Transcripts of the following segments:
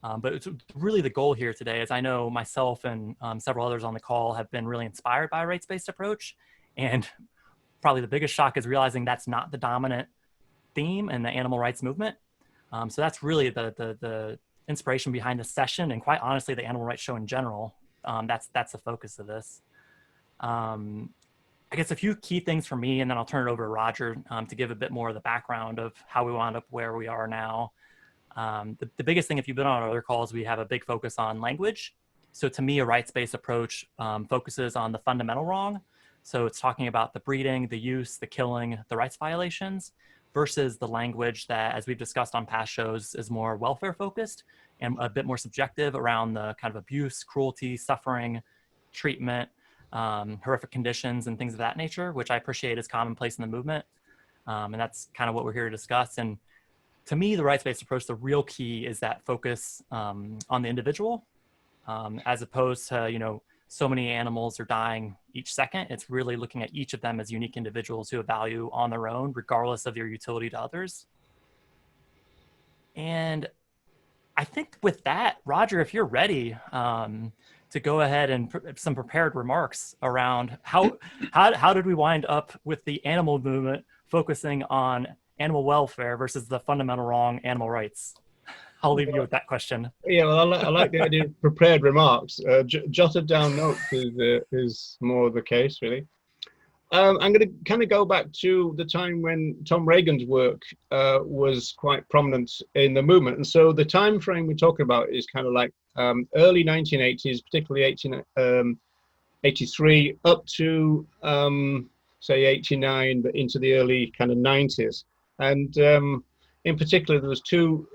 But it's really the goal here today, as I know myself and several others on the call have been really inspired by a rights-based approach. And probably the biggest shock is realizing that's not the dominant theme in the animal rights movement. So that's really the inspiration behind the session, and quite honestly, the animal rights show in general. That's the focus of this. I guess a few key things for me, and then I'll turn it over to Roger to give a bit more of the background of how we wound up where we are now. The biggest thing, if you've been on our other calls, we have a big focus on language. So to me, a rights-based approach focuses on the fundamental wrong. So it's talking about the breeding, the use, the killing, the rights violations, versus the language that, as we've discussed on past shows, is more welfare focused and a bit more subjective around the kind of abuse, cruelty, suffering, treatment, horrific conditions, and things of that nature, which I appreciate is commonplace in the movement. And that's kind of what we're here to discuss. And to me, the rights-based approach, the real key is that focus on the individual, as opposed to, so many animals are dying each second. It's really looking at each of them as unique individuals who have value on their own, regardless of their utility to others. And I think with that, Roger, if you're ready to go ahead and some prepared remarks around how did we wind up with the animal movement focusing on animal welfare versus the fundamental wrong, animal rights? I'll leave you with that question. Yeah, well, I like the idea of prepared remarks. Jotted down notes is more the case, really. I'm going to kind of go back to the time when Tom Regan's work was quite prominent in the movement. And so the time frame we're talking about is kind of like early 1980s, particularly 1883 up to, say, 89, but into the early kind of 90s. And in particular, there was two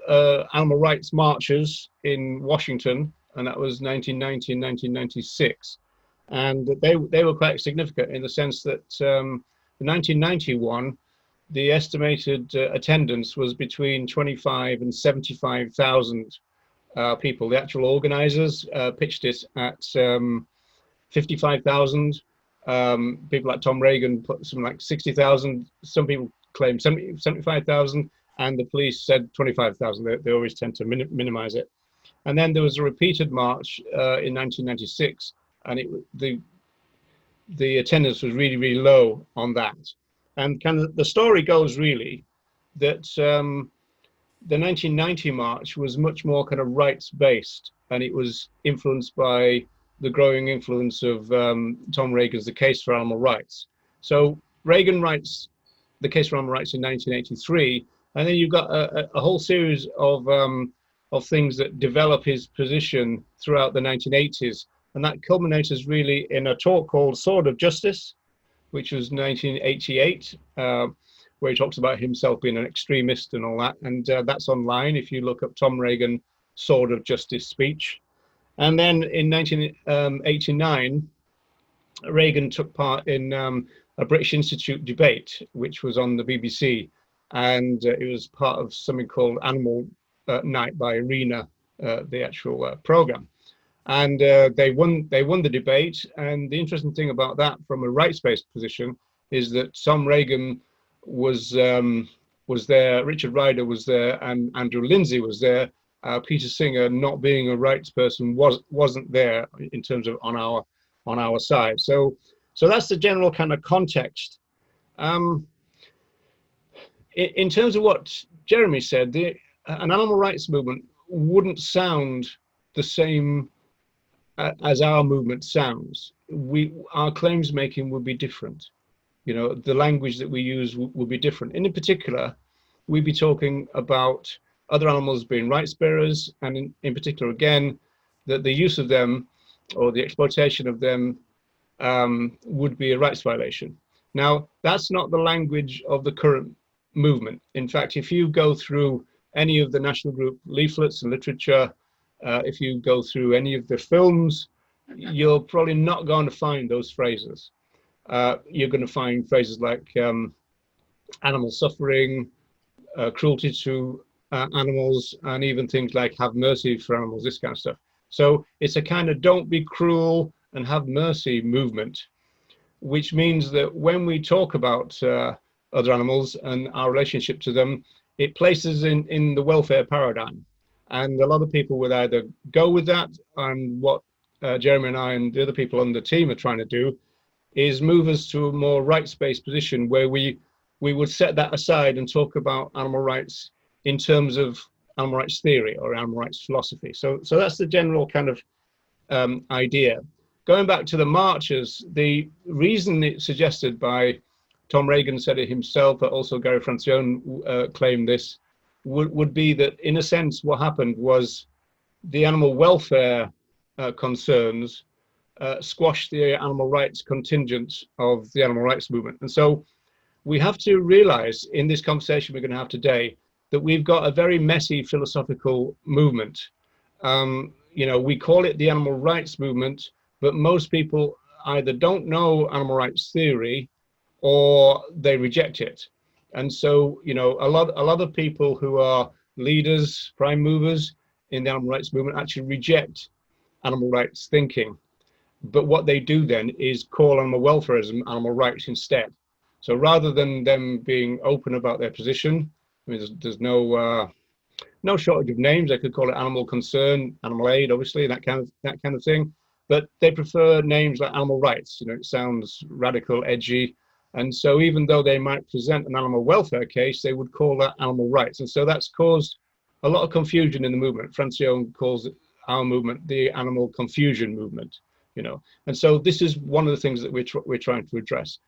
animal rights marches in Washington, and that was 1990 and 1996. And they were quite significant in the sense that in 1991, the estimated attendance was between 25 and 75,000 people. The actual organizers pitched it at 55,000. People like Tom Regan put something like 60,000. Some people claim 75,000. And the police said 25,000. They always tend to minimize it. And then there was a repeated march in 1996, and the attendance was really, really low on that. And kind of the story goes really that the 1990 march was much more kind of rights-based, and it was influenced by the growing influence of Tom Regan's The Case for Animal Rights. So Regan writes The Case for Animal Rights in 1983, and then you've got a whole series of things that develop his position throughout the 1980s. And that culminates really in a talk called Sword of Justice, which was 1988, where he talks about himself being an extremist and all that. And that's online if you look up Tom Regan, Sword of Justice speech. And then in 1989, Regan took part in a British Institute debate, which was on the BBC. And it was part of something called Animal Night by Arena, the actual program. And they won the debate. And the interesting thing about that, from a rights-based position, is that Tom Regan was there, Richard Ryder was there, and Andrew Lindsay was there. Peter Singer, not being a rights person, wasn't there in terms of on our side. So that's the general kind of context. In terms of what Jeremy said, an animal rights movement wouldn't sound the same as our movement sounds. Our claims making would be different. The language that we use would be different. And in particular, we'd be talking about other animals being rights bearers, and in particular, again, that the use of them or the exploitation of them would be a rights violation. Now, that's not the language of the current movement. In fact, if you go through any of the national group leaflets and literature, if you go through any of the films, you're probably not going to find those phrases. You're going to find phrases like animal suffering, cruelty to animals, and even things like have mercy for animals, this kind of stuff. So it's a kind of don't be cruel and have mercy movement, which means that when we talk about other animals and our relationship to them, it places in the welfare paradigm. And a lot of people would either go with that, and what Jeremy and I and the other people on the team are trying to do is move us to a more rights-based position where we would set that aside and talk about animal rights in terms of animal rights theory or animal rights philosophy. So that's the general kind of idea. Going back to the marchers, the reason it's suggested by Tom Regan said it himself, but also Gary Francione claimed this, would be that in a sense what happened was the animal welfare concerns squashed the animal rights contingent of the animal rights movement. And so we have to realize in this conversation we're going to have today that we've got a very messy philosophical movement. You know, we call it the animal rights movement, but most people either don't know animal rights theory or they reject it. And so, you know, a lot of people who are leaders, prime movers in the animal rights movement actually reject animal rights thinking. But what they do then is call animal welfarism animal rights instead. So rather than them being open about their position, I mean, there's no shortage of names. They could call it animal concern, animal aid, obviously, that kind of thing. But they prefer names like animal rights. You know, it sounds radical, edgy. And so even though they might present an animal welfare case, they would call that animal rights. And so that's caused a lot of confusion in the movement. Francione calls our movement the animal confusion movement, you know. And so this is one of the things that we're trying to address.